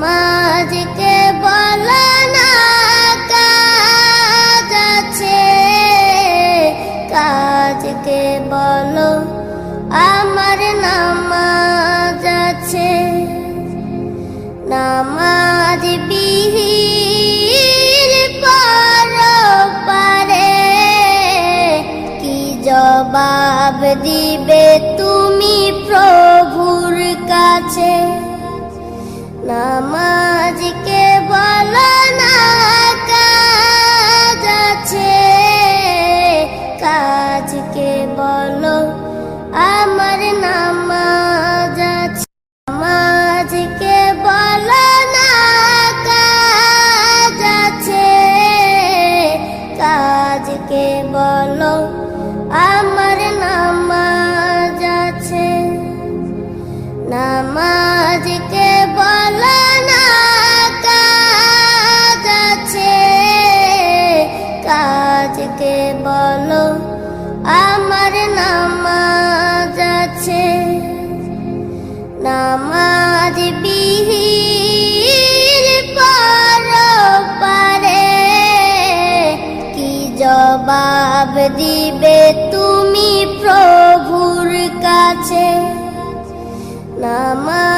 নামাজকে বলো না কাজ আছে, কাজকে বলো আমার নামাজ আছে। নামাজ বিহীন পরপারে কি জবাব দিবে তুমি প্রভুর কাছে? নামাজকে বলো না কাজ আছে, কাজকে বলো আমার নামাজ আছে। নামাজকে বলো না কাজ আছে, কাজকে বলো আমার নামাজ আছে। নামাজকে বলো না কাজ আছে, কাজকে বলো আমার নামাজ আছে। নামাজ বিহীন পরপারে কি জবাব দিবে তুমি প্রভুর কাছে? নামাজ